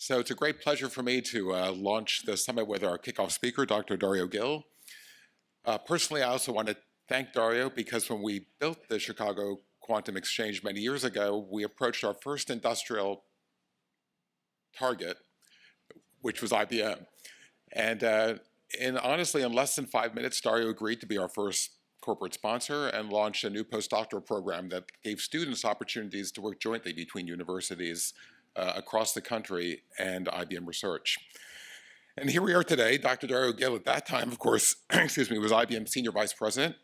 So it's a great pleasure for me to launch the summit with our kickoff speaker, Dr. Darío Gil. Personally, I also want to thank Darío because when we built the Chicago Quantum Exchange many years ago, we approached our first industrial target, which was IBM. And honestly, in less than 5 minutes, Darío agreed to be our first corporate sponsor and launched a new postdoctoral program that gave students opportunities to work jointly between universities across the country and IBM Research. And here we are today. Dr. Darío Gil, at that time, of course, excuse me, was IBM Senior Vice President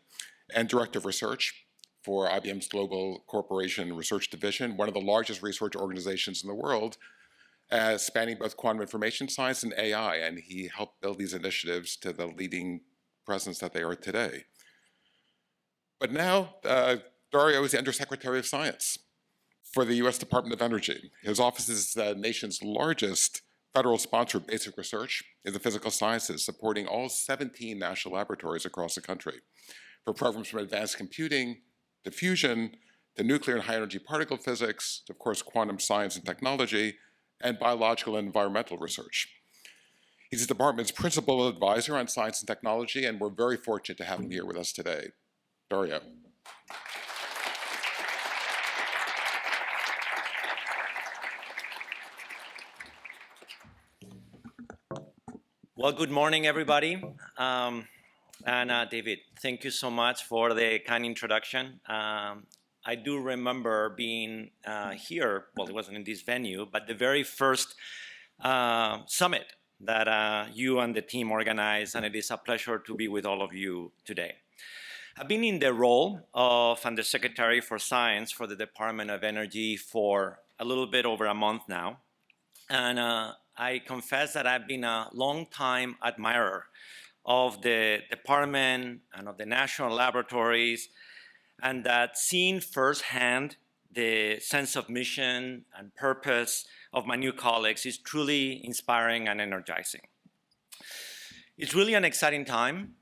and Director of Research for IBM's Global Corporation Research Division, one of the largest research organizations in the world, spanning both quantum information science and AI, and he helped build these initiatives to the leading presence that they are today. But now, Darío is the Undersecretary of Science for the U.S. Department of Energy. His office is the nation's largest federal sponsor of basic research in the physical sciences, supporting all 17 national laboratories across the country for programs from advanced computing to fusion to nuclear and high-energy particle physics, to, of course, quantum science and technology, and biological and environmental research. He's the department's principal advisor on science and technology, and we're very fortunate to have him here with us today. Darío. Well, good morning, everybody. David, thank you so much for the kind introduction. I do remember being here, well, it wasn't in this venue, but the very first summit that you and the team organized, and it is a pleasure to be with all of you today. I've been in the role of Undersecretary for Science for the Department of Energy for a little bit over a month now. And I confess that I've been a long-time admirer of the department and of the national laboratories, and that seeing firsthand the sense of mission and purpose of my new colleagues is truly inspiring and energizing. It's really an exciting time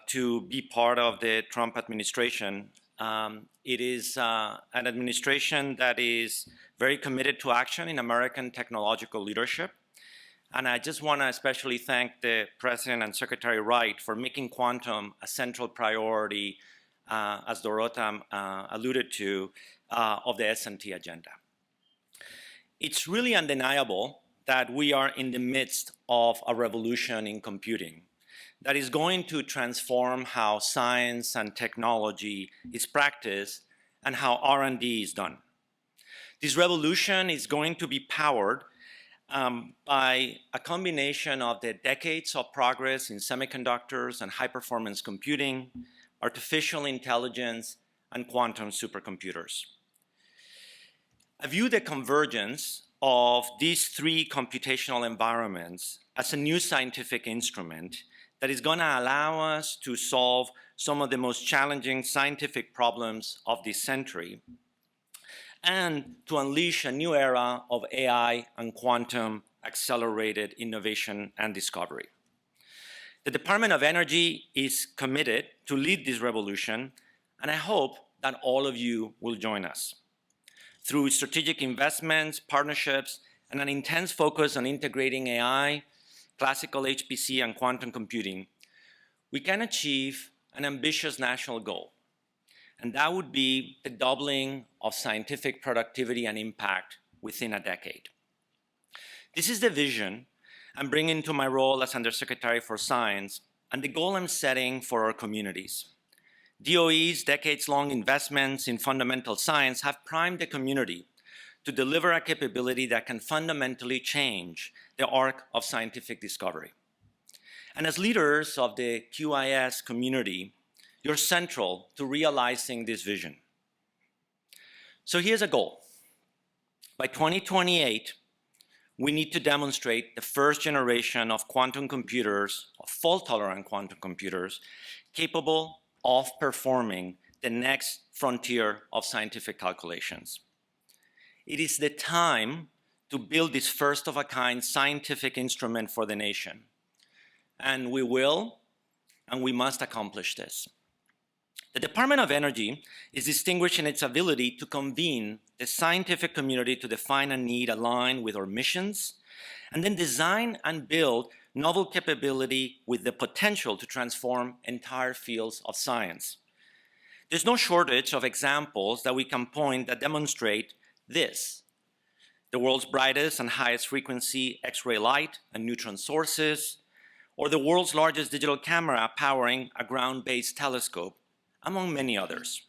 to be part of the Trump administration. It is an administration that is very committed to action in American technological leadership. And I just want to especially thank the President and Secretary Wright for making quantum a central priority, as Dorota alluded to, of the S&T agenda. It's really undeniable that we are in the midst of a revolution in computing that is going to transform how science and technology is practiced and how R&D is done. This revolution is going to be powered by a combination of the decades of progress in semiconductors and high-performance computing, artificial intelligence, and quantum supercomputers. I view the convergence of these three computational environments as a new scientific instrument that is going to allow us to solve some of the most challenging scientific problems of this century and to unleash a new era of AI and quantum accelerated innovation and discovery. The Department of Energy is committed to lead this revolution, and I hope that all of you will join us. Through strategic investments, partnerships, and an intense focus on integrating AI, classical HPC, and quantum computing, we can achieve an ambitious national goal. And that would be the doubling of scientific productivity and impact within a decade. This is the vision I'm bringing to my role as Undersecretary for Science and the goal I'm setting for our communities. DOE's decades-long investments in fundamental science have primed the community to deliver a capability that can fundamentally change the arc of scientific discovery. And as leaders of the QIS community, you're central to realizing this vision. So here's a goal. By 2028, we need to demonstrate the first generation of quantum computers, of fault-tolerant quantum computers, capable of performing the next frontier of scientific calculations. It is the time to build this first-of-a-kind scientific instrument for the nation. And we will, and we must accomplish this. The Department of Energy is distinguished in its ability to convene the scientific community to define a need aligned with our missions and then design and build novel capability with the potential to transform entire fields of science. There's no shortage of examples that we can point that demonstrate this. The world's brightest and highest frequency X-ray light and neutron sources, or the world's largest digital camera powering a ground-based telescope, among many others.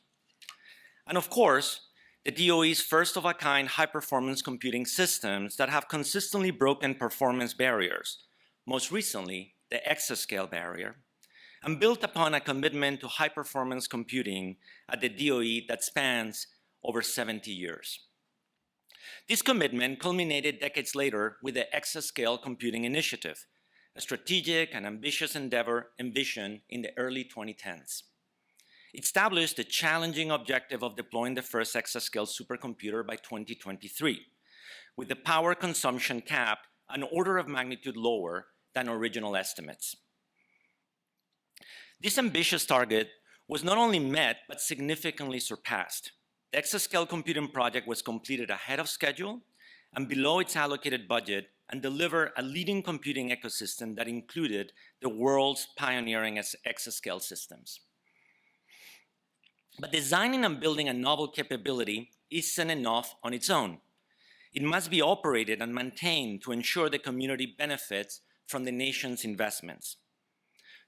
And of course, the DOE's first-of-a-kind high-performance computing systems that have consistently broken performance barriers, most recently the exascale barrier, and built upon a commitment to high-performance computing at the DOE that spans over 70 years. This commitment culminated decades later with the Exascale Computing Initiative, a strategic and ambitious endeavor envisioned in the early 2010s. It established the challenging objective of deploying the first exascale supercomputer by 2023, with the power consumption capped an order of magnitude lower than original estimates. This ambitious target was not only met, but significantly surpassed. The exascale computing project was completed ahead of schedule and below its allocated budget, and delivered a leading computing ecosystem that included the world's pioneering exascale systems. But designing and building a novel capability isn't enough on its own. It must be operated and maintained to ensure the community benefits from the nation's investments.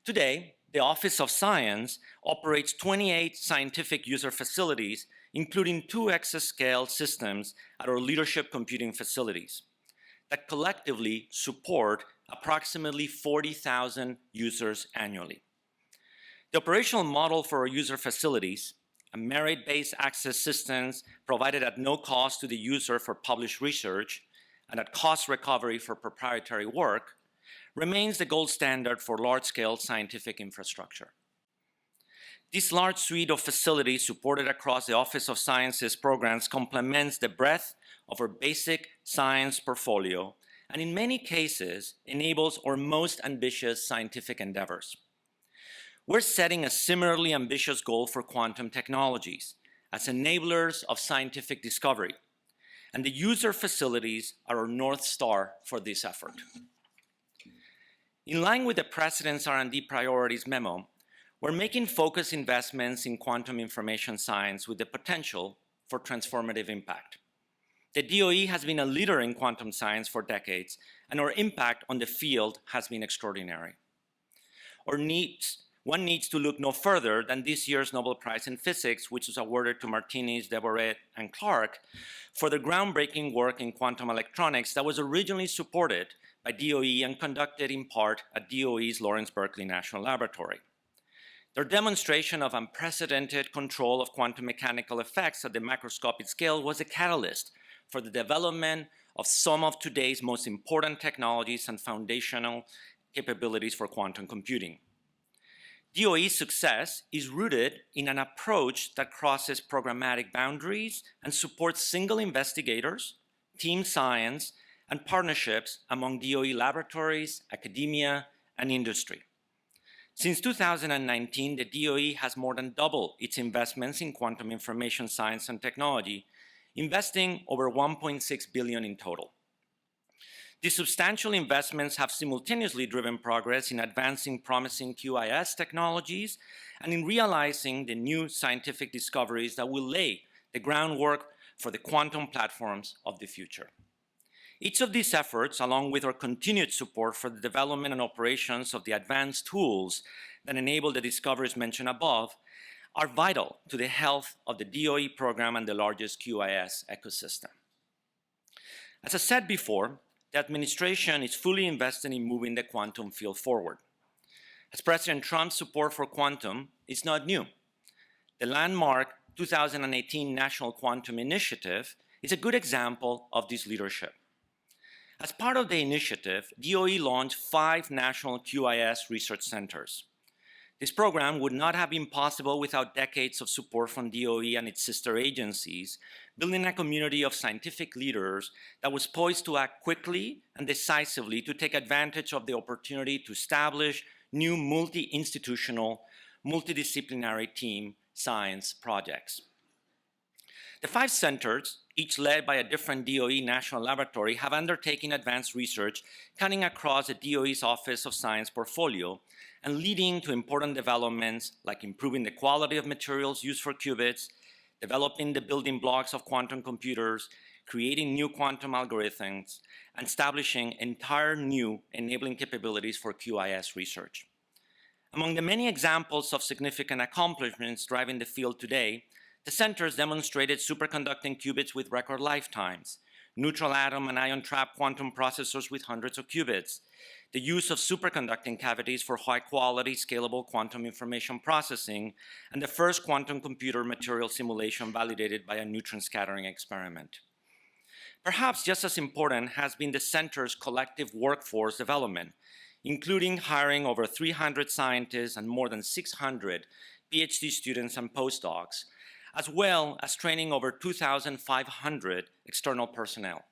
Today, the Office of Science operates 28 scientific user facilities, including 2 exascale systems at our leadership computing facilities that collectively support approximately 40,000 users annually. The operational model for our user facilities, a merit-based access systems provided at no cost to the user for published research and at cost recovery for proprietary work, remains the gold standard for large-scale scientific infrastructure. This large suite of facilities supported across the Office of Science's programs complements the breadth of our basic science portfolio and in many cases enables our most ambitious scientific endeavors. We're setting a similarly ambitious goal for quantum technologies as enablers of scientific discovery, and the user facilities are our North Star for this effort. In line with the President's R&D priorities memo, we're making focused investments in quantum information science with the potential for transformative impact. The DOE has been a leader in quantum science for decades, and our impact on the field has been extraordinary. One needs to look no further than this year's Nobel Prize in Physics, which was awarded to Martinez, Deboret, and Clark for their groundbreaking work in quantum electronics that was originally supported by DOE and conducted in part at DOE's Lawrence Berkeley National Laboratory. Their demonstration of unprecedented control of quantum mechanical effects at the macroscopic scale was a catalyst for the development of some of today's most important technologies and foundational capabilities for quantum computing. DOE's success is rooted in an approach that crosses programmatic boundaries and supports single investigators, team science, and partnerships among DOE laboratories, academia, and industry. Since 2019, the DOE has more than doubled its investments in quantum information science and technology, investing over $1.6 billion in total. These substantial investments have simultaneously driven progress in advancing promising QIS technologies and in realizing the new scientific discoveries that will lay the groundwork for the quantum platforms of the future. Each of these efforts, along with our continued support for the development and operations of the advanced tools that enable the discoveries mentioned above, are vital to the health of the DOE program and the largest QIS ecosystem. As I said before, the administration is fully invested in moving the quantum field forward. As President Trump's support for quantum is not new. The landmark 2018 National Quantum Initiative is a good example of this leadership. As part of the initiative, DOE launched 5 national QIS research centers. This program would not have been possible without decades of support from DOE and its sister agencies, building a community of scientific leaders that was poised to act quickly and decisively to take advantage of the opportunity to establish new multi-institutional, multidisciplinary team science projects. The 5 centers, each led by a different DOE national laboratory, have undertaken advanced research cutting across the DOE's Office of Science portfolio and leading to important developments like improving the quality of materials used for qubits, developing the building blocks of quantum computers, creating new quantum algorithms, and establishing entire new enabling capabilities for QIS research. Among the many examples of significant accomplishments driving the field today, the centers demonstrated superconducting qubits with record lifetimes, neutral atom and ion trap quantum processors with hundreds of qubits, the use of superconducting cavities for high-quality, scalable quantum information processing, and the first quantum computer material simulation validated by a neutron scattering experiment. Perhaps just as important has been the center's collective workforce development, including hiring over 300 scientists and more than 600 PhD students and postdocs, as well as training over 2,500 external personnel.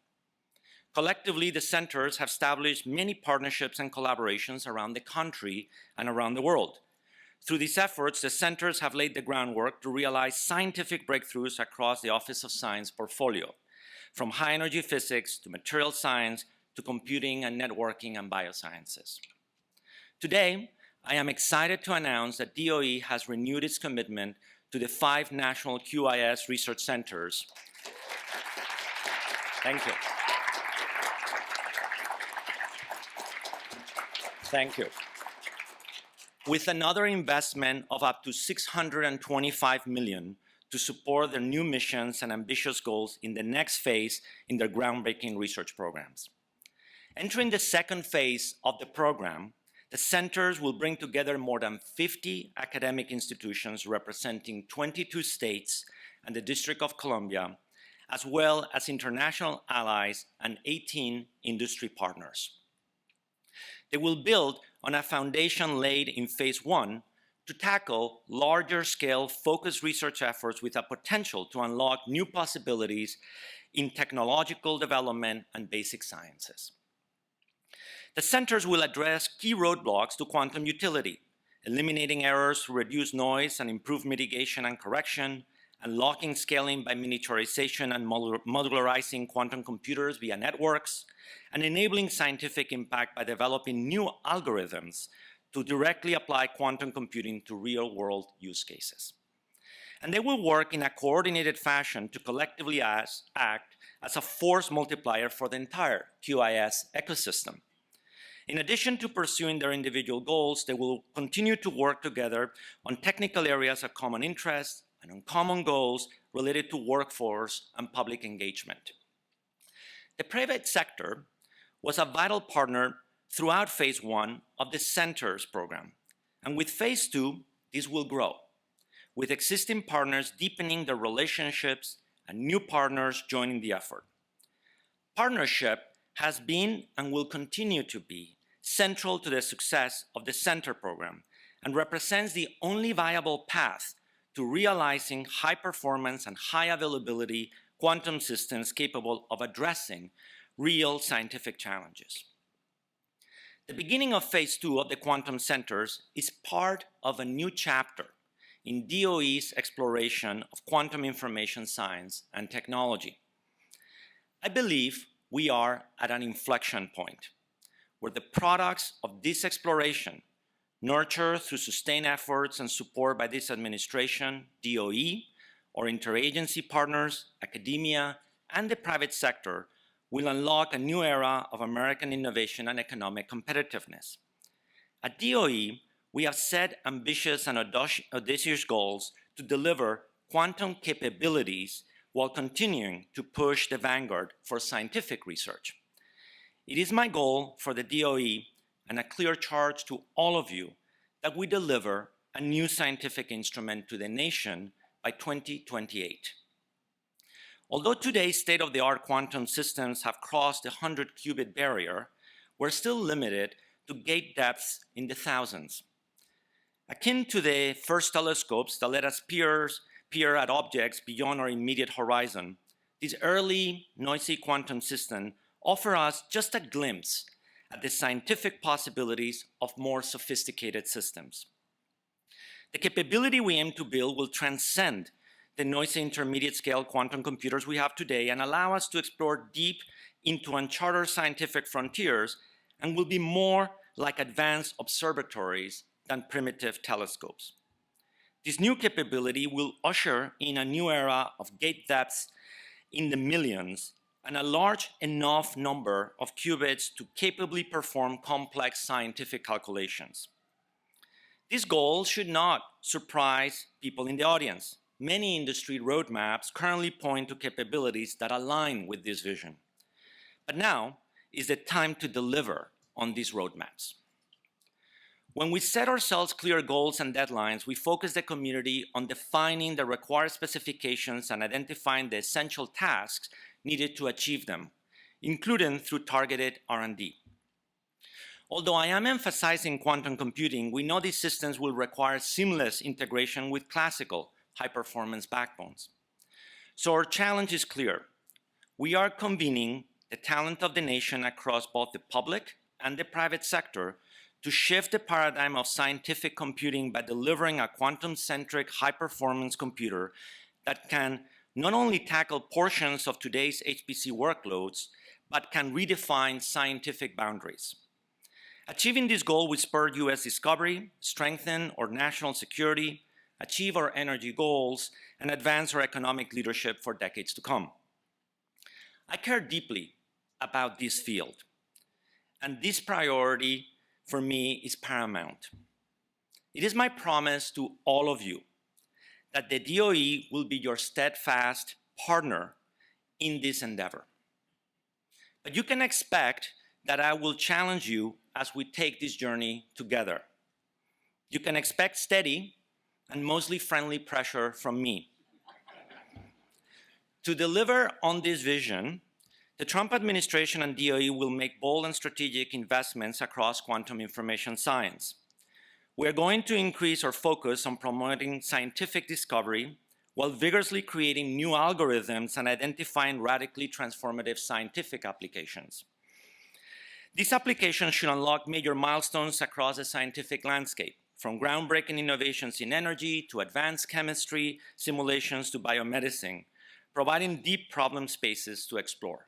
Collectively, the centers have established many partnerships and collaborations around the country and around the world. Through these efforts, the centers have laid the groundwork to realize scientific breakthroughs across the Office of Science portfolio, from high-energy physics to material science to computing and networking and biosciences. Today, I am excited to announce that DOE has renewed its commitment to the 5 national QIS research centers. Thank you. Thank you. With another investment of up to $625 million to support their new missions and ambitious goals in the next phase in their groundbreaking research programs. Entering the second phase of the program, the centers will bring together more than 50 academic institutions representing 22 states and the District of Columbia, as well as international allies and 18 industry partners. They will build on a foundation laid in phase 1 to tackle larger-scale focused research efforts with a potential to unlock new possibilities in technological development and basic sciences. The centers will address key roadblocks to quantum utility, eliminating errors to reduce noise and improve mitigation and correction, unlocking scaling by miniaturization and modularizing quantum computers via networks, and enabling scientific impact by developing new algorithms to directly apply quantum computing to real-world use cases. And they will work in a coordinated fashion to collectively act as a force multiplier for the entire QIS ecosystem. In addition to pursuing their individual goals, they will continue to work together on technical areas of common interest and on common goals related to workforce and public engagement. The private sector was a vital partner throughout phase 1 of the centers program, and with phase 2, this will grow, with existing partners deepening their relationships and new partners joining the effort. Partnership has been and will continue to be central to the success of the center program and represents the only viable path to realizing high performance and high availability quantum systems capable of addressing real scientific challenges. The beginning of phase 2 of the quantum centers is part of a new chapter in DOE's exploration of quantum information science and technology. I believe we are at an inflection point where the products of this exploration, nurtured through sustained efforts and support by this administration, DOE, or interagency partners, academia, and the private sector, will unlock a new era of American innovation and economic competitiveness. At DOE, we have set ambitious and audacious goals to deliver quantum capabilities while continuing to push the vanguard for scientific research. It is my goal for the DOE and a clear charge to all of you that we deliver a new scientific instrument to the nation by 2028. Although today's state-of-the-art quantum systems have crossed the 100-qubit barrier, we're still limited to gate depths in the thousands. Akin to the first telescopes that let us peer at objects beyond our immediate horizon, these early, noisy quantum systems offer us just a glimpse at the scientific possibilities of more sophisticated systems. The capability we aim to build will transcend the noisy intermediate scale quantum computers we have today and allow us to explore deep into uncharted scientific frontiers and will be more like advanced observatories than primitive telescopes. This new capability will usher in a new era of gate depths in the millions and a large enough number of qubits to capably perform complex scientific calculations. This goal should not surprise people in the audience. Many industry roadmaps currently point to capabilities that align with this vision. But now is the time to deliver on these roadmaps. When we set ourselves clear goals and deadlines, we focus the community on defining the required specifications and identifying the essential tasks needed to achieve them, including through targeted R&D. Although I am emphasizing quantum computing, we know these systems will require seamless integration with classical high-performance backbones. So our challenge is clear. We are convening the talent of the nation across both the public and the private sector to shift the paradigm of scientific computing by delivering a quantum-centric high-performance computer that can not only tackle portions of today's HPC workloads, but can redefine scientific boundaries. Achieving this goal will spur US discovery, strengthen our national security, achieve our energy goals, and advance our economic leadership for decades to come. I care deeply about this field, and this priority for me is paramount. It is my promise to all of you that the DOE will be your steadfast partner in this endeavor. But you can expect that I will challenge you as we take this journey together. You can expect steady and mostly friendly pressure from me. To deliver on this vision, the Trump administration and DOE will make bold and strategic investments across quantum information science. We are going to increase our focus on promoting scientific discovery while vigorously creating new algorithms and identifying radically transformative scientific applications. These applications should unlock major milestones across the scientific landscape, from groundbreaking innovations in energy to advanced chemistry, simulations to biomedicine, providing deep problem spaces to explore.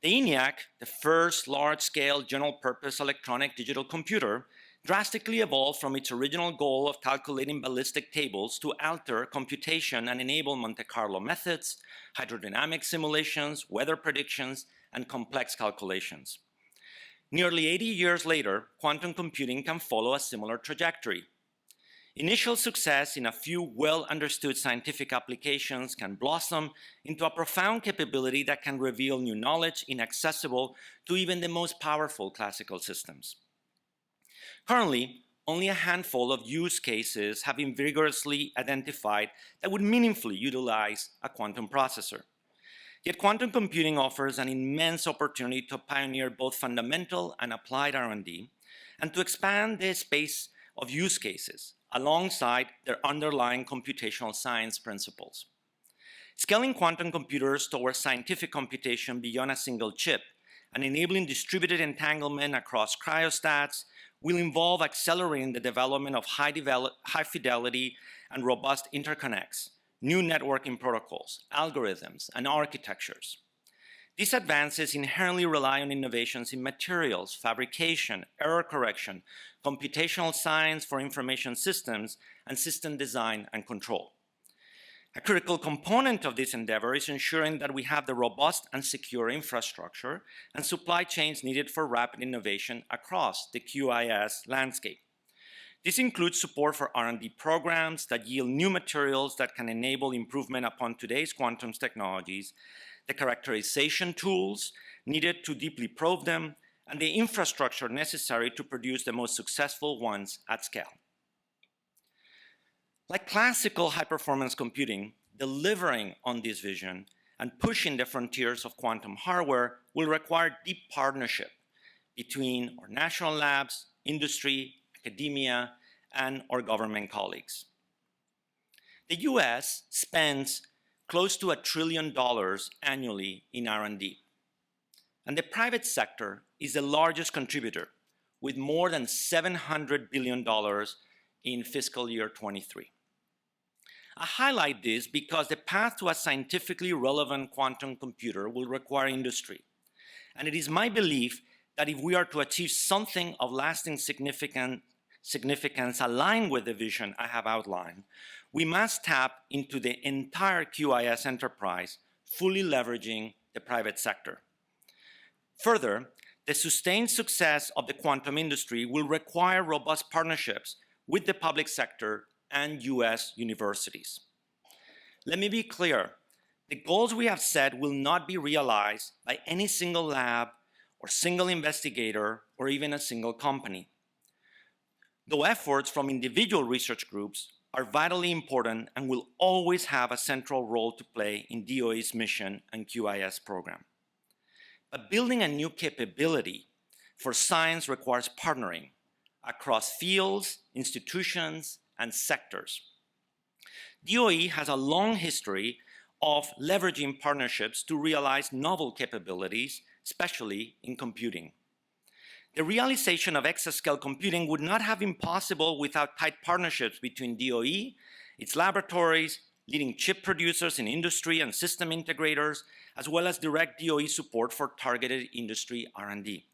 The ENIAC, the first large-scale general-purpose electronic digital computer, drastically evolved from its original goal of calculating ballistic tables to alter computation and enable Monte Carlo methods, hydrodynamic simulations, weather predictions, and complex calculations. Nearly 80 years later, quantum computing can follow a similar trajectory. Initial success in a few well-understood scientific applications can blossom into a profound capability that can reveal new knowledge inaccessible to even the most powerful classical systems. Currently, only a handful of use cases have been vigorously identified that would meaningfully utilize a quantum processor. Yet quantum computing offers an immense opportunity to pioneer both fundamental and applied R&D and to expand the space of use cases alongside their underlying computational science principles. Scaling quantum computers towards scientific computation beyond a single chip and enabling distributed entanglement across cryostats will involve accelerating the development of high fidelity and robust interconnects, new networking protocols, algorithms, and architectures. These advances inherently rely on innovations in materials, fabrication, error correction, computational science for information systems, and system design and control. A critical component of this endeavor is ensuring that we have the robust and secure infrastructure and supply chains needed for rapid innovation across the QIS landscape. This includes support for R&D programs that yield new materials that can enable improvement upon today's quantum technologies, the characterization tools needed to deeply probe them, and the infrastructure necessary to produce the most successful ones at scale. Like classical high-performance computing, delivering on this vision and pushing the frontiers of quantum hardware will require deep partnership between our national labs, industry, academia, and our government colleagues. The US spends close to $1 trillion annually in R&D, and the private sector is the largest contributor with more than $700 billion in fiscal year 23. I highlight this because the path to a scientifically relevant quantum computer will require industry. And it is my belief that if we are to achieve something of lasting significance aligned with the vision I have outlined, we must tap into the entire QIS enterprise, fully leveraging the private sector. Further, the sustained success of the quantum industry will require robust partnerships with the public sector and US universities. Let me be clear, the goals we have set will not be realized by any single lab or single investigator or even a single company. Though efforts from individual research groups are vitally important and will always have a central role to play in DOE's mission and QIS program. But building a new capability for science requires partnering across fields, institutions, and sectors. DOE has a long history of leveraging partnerships to realize novel capabilities, especially in computing. The realization of exascale computing would not have been possible without tight partnerships between DOE, its laboratories, leading chip producers in industry and system integrators, as well as direct DOE support for targeted industry R&D.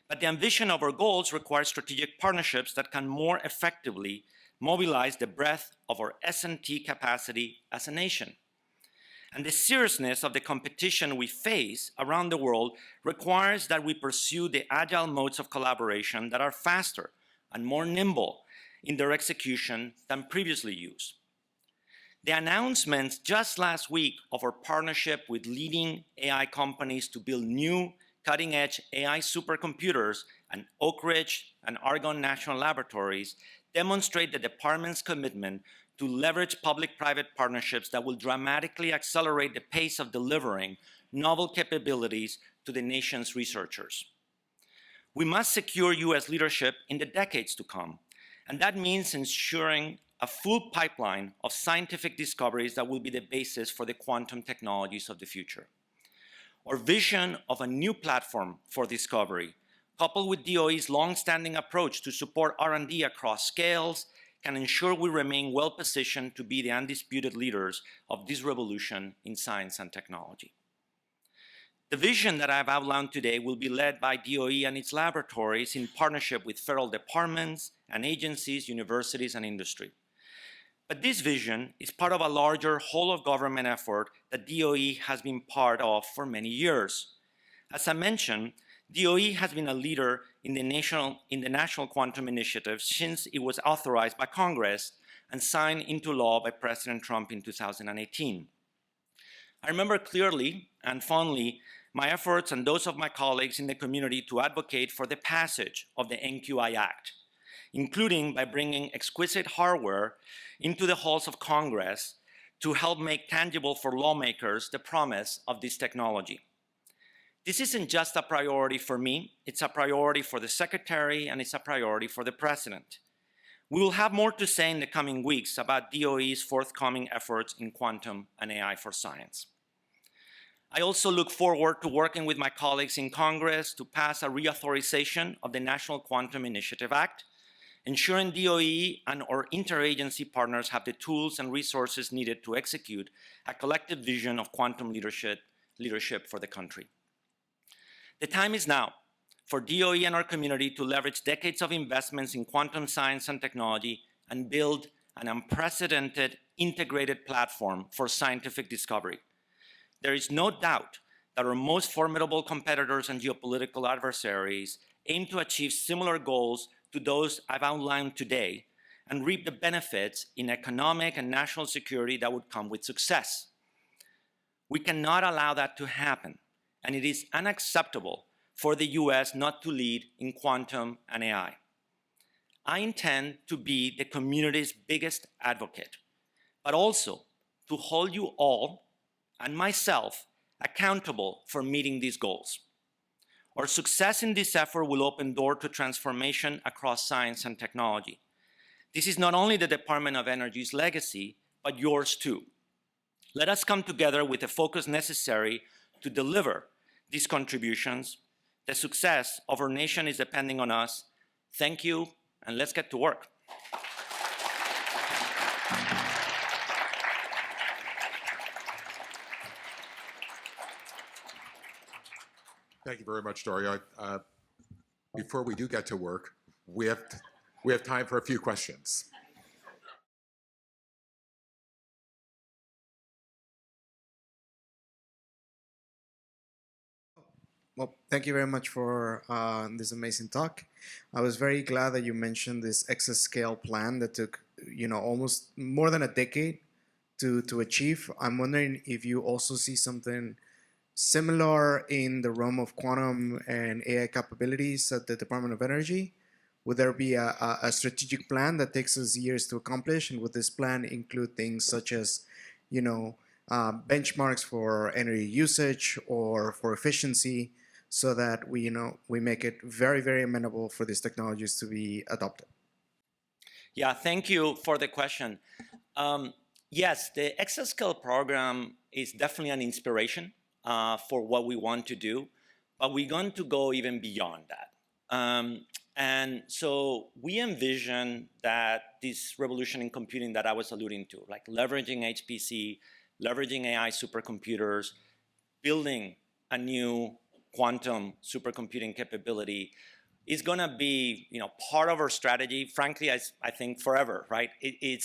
But the ambition of our goals requires strategic partnerships that can more effectively mobilize the breadth of our S&T capacity as a nation. And the seriousness of the competition we face around the world requires that we pursue the agile modes of collaboration that are faster and more nimble in their execution than previously used. The announcements just last week of our partnership with leading AI companies to build new cutting-edge AI supercomputers at Oak Ridge and Argonne National Laboratories demonstrate the department's commitment to leverage public-private partnerships that will dramatically accelerate the pace of delivering novel capabilities to the nation's researchers. We must secure US leadership in the decades to come, and that means ensuring a full pipeline of scientific discoveries that will be the basis for the quantum technologies of the future. Our vision of a new platform for discovery, coupled with DOE's long-standing approach to support R&D across scales, can ensure we remain well-positioned to be the undisputed leaders of this revolution in science and technology. The vision that I've outlined today will be led by DOE and its laboratories in partnership with federal departments and agencies, universities, and industry. But this vision is part of a larger whole-of-government effort that DOE has been part of for many years. As I mentioned, DOE has been a leader in the National Quantum Initiative since it was authorized by Congress and signed into law by President Trump in 2018. I remember clearly and fondly my efforts and those of my colleagues in the community to advocate for the passage of the NQI Act, including by bringing exquisite hardware into the halls of Congress to help make tangible for lawmakers the promise of this technology. This isn't just a priority for me, it's a priority for the Secretary and it's a priority for the President. We will have more to say in the coming weeks about DOE's forthcoming efforts in quantum and AI for science. I also look forward to working with my colleagues in Congress to pass a reauthorization of the National Quantum Initiative Act, ensuring DOE and our interagency partners have the tools and resources needed to execute a collective vision of quantum leadership for the country. The time is now for DOE and our community to leverage decades of investments in quantum science and technology and build an unprecedented integrated platform for scientific discovery. There is no doubt that our most formidable competitors and geopolitical adversaries aim to achieve similar goals to those I've outlined today and reap the benefits in economic and national security that would come with success. We cannot allow that to happen, and it is unacceptable for the US not to lead in quantum and AI. I intend to be the community's biggest advocate, but also to hold you all and myself accountable for meeting these goals. Our success in this effort will open doors to transformation across science and technology. This is not only the Department of Energy's legacy, but yours too. Let us come together with the focus necessary to deliver these contributions. The success of our nation is depending on us. Thank you, and let's get to work. thank you very much, Dario. Before we do get to work, we have time for a few questions. Well, thank you very much for this amazing talk. I was very glad that you mentioned this exascale plan that took, almost more than a decade to achieve. I'm wondering if you also see something similar in the realm of quantum and AI capabilities at the Department of Energy. Would there be a strategic plan that takes us years to accomplish? And would this plan include things such as, benchmarks for energy usage or for efficiency, so that we make it very, very amenable for these technologies to be adopted? Yeah, thank you for the question. Yes, the exascale program is definitely an inspiration for what we want to do, but we're going to go even beyond that. And so we envision that this revolution in computing that I was alluding to, like leveraging HPC, leveraging AI supercomputers, building a new quantum supercomputing capability, is going to be, part of our strategy. Frankly, I think forever, right? It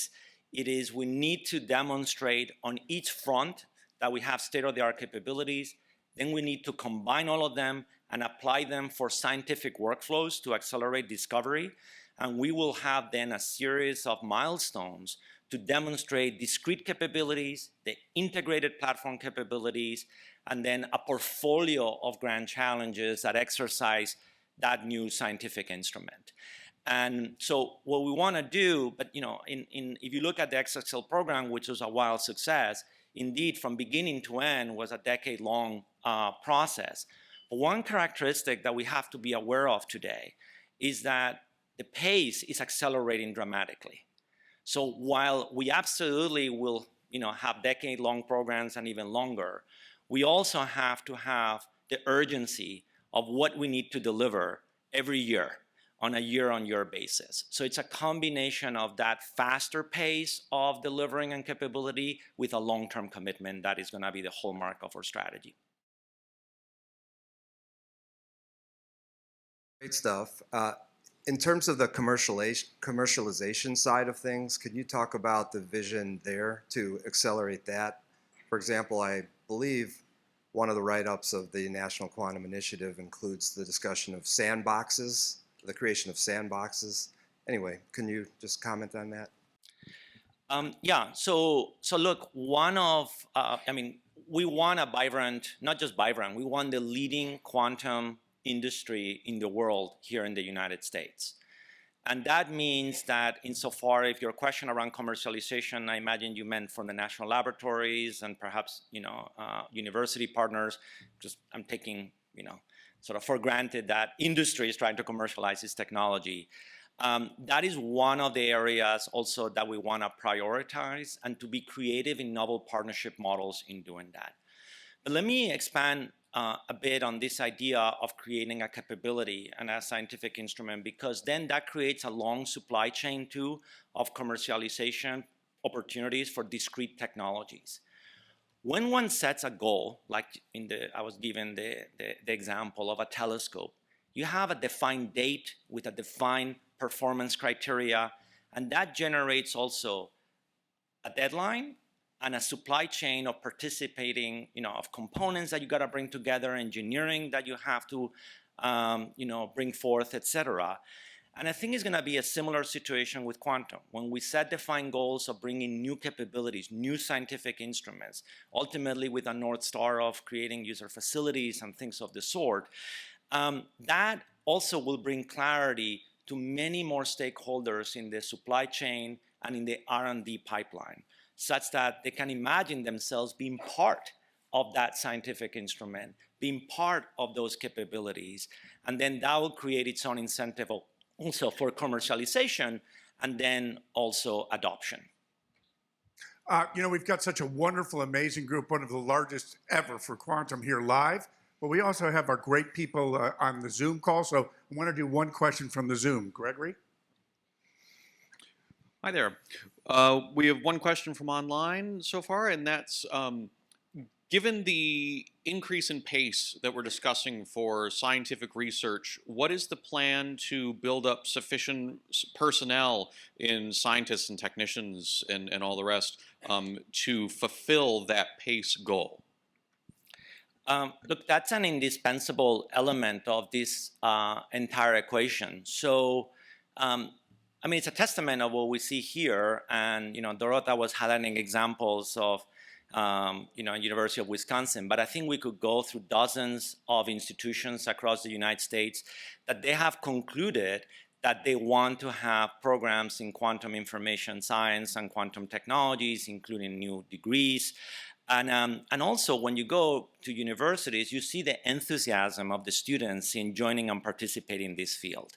is we need to demonstrate on each front that we have state-of-the-art capabilities. Then we need to combine all of them and apply them for scientific workflows to accelerate discovery. And we will have then a series of milestones to demonstrate discrete capabilities, the integrated platform capabilities, and then a portfolio of grand challenges that exercise that new scientific instrument. And so what we want to do, but if you look at the exascale program, which was a wild success, indeed from beginning to end was a decade-long process. But one characteristic that we have to be aware of today is that the pace is accelerating dramatically. So while we absolutely will have decade-long programs and even longer, we also have to have the urgency of what we need to deliver every year on a year-on-year basis. So it's a combination of that faster pace of delivering and capability with a long-term commitment that is going to be the hallmark of our strategy. Great stuff. In terms of the commercialization side of things, could you talk about the vision there to accelerate that? For example, I believe one of the write-ups of the National Quantum Initiative includes the discussion of sandboxes, the creation of sandboxes. Anyway, can you just comment on that? Yeah, so look, we want a vibrant, not just vibrant, we want the leading quantum industry in the world here in the United States. And that means that insofar, if your question around commercialization, I imagine you meant from the national laboratories and perhaps, university partners, I'm taking, sort of for granted that industry is trying to commercialize this technology. That is one of the areas also that we want to prioritize and to be creative in novel partnership models in doing that. But let me expand a bit on this idea of creating a capability and a scientific instrument, because then that creates a long supply chain too of commercialization opportunities for discrete technologies. When one sets a goal, like I was given the example of a telescope, you have a defined date with a defined performance criteria, and that generates also a deadline and a supply chain of participating, of components that you got to bring together, engineering that you have to, bring forth, et cetera. And I think it's going to be a similar situation with quantum. When we set defined goals of bringing new capabilities, new scientific instruments, ultimately with a North Star of creating user facilities and things of the sort, that also will bring clarity to many more stakeholders in the supply chain and in the R&D pipeline, such that they can imagine themselves being part of that scientific instrument, being part of those capabilities. And then that will create its own incentive also for commercialization and then also adoption. We've got such a wonderful, amazing group, one of the largest ever for quantum here live. But we also have our great people on the Zoom call. So I want to do one question from the Zoom. Gregory? Hi there. We have one question from online so far, and that's Given the increase in pace that we're discussing for scientific research, what is the plan to build up sufficient personnel in scientists and technicians and all the rest to fulfill that pace goal? Look, that's an indispensable element of this entire equation. So, I mean, it's a testament of what we see here, and Dorota was highlighting examples of University of Wisconsin, but I think we could go through dozens of institutions across the United States that they have concluded that they want to have programs in quantum information science and quantum technologies, including new degrees. And also, when you go to universities, you see the enthusiasm of the students in joining and participating in this field.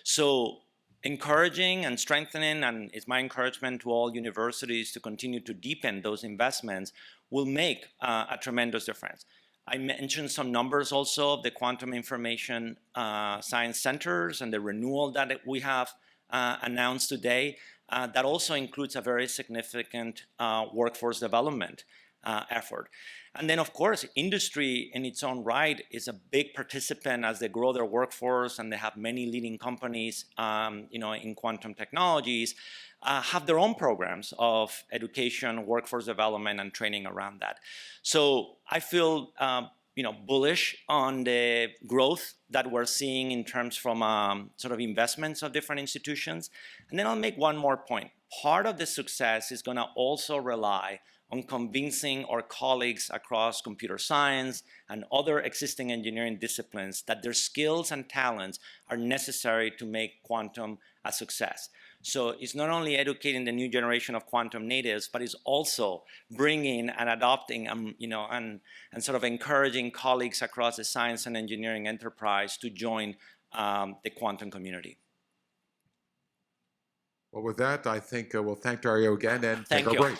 So encouraging and strengthening, and it's my encouragement to all universities to continue to deepen those investments, will make a tremendous difference. I mentioned some numbers also of the quantum information science centers and the renewal that we have announced today. That also includes a very significant workforce development effort. And then, of course, industry in its own right is a big participant as they grow their workforce, and they have many leading companies, in quantum technologies, have their own programs of education, workforce development, and training around that. So I feel, bullish on the growth that we're seeing in terms from sort of investments of different institutions. And then I'll make one more point. Part of the success is going to also rely on convincing our colleagues across computer science and other existing engineering disciplines that their skills and talents are necessary to make quantum a success. So it's not only educating the new generation of quantum natives, but it's also bringing and adopting, and sort of encouraging colleagues across the science and engineering enterprise to join the quantum community. Well, with that, I think we'll thank Dario again and Thank take our you. break.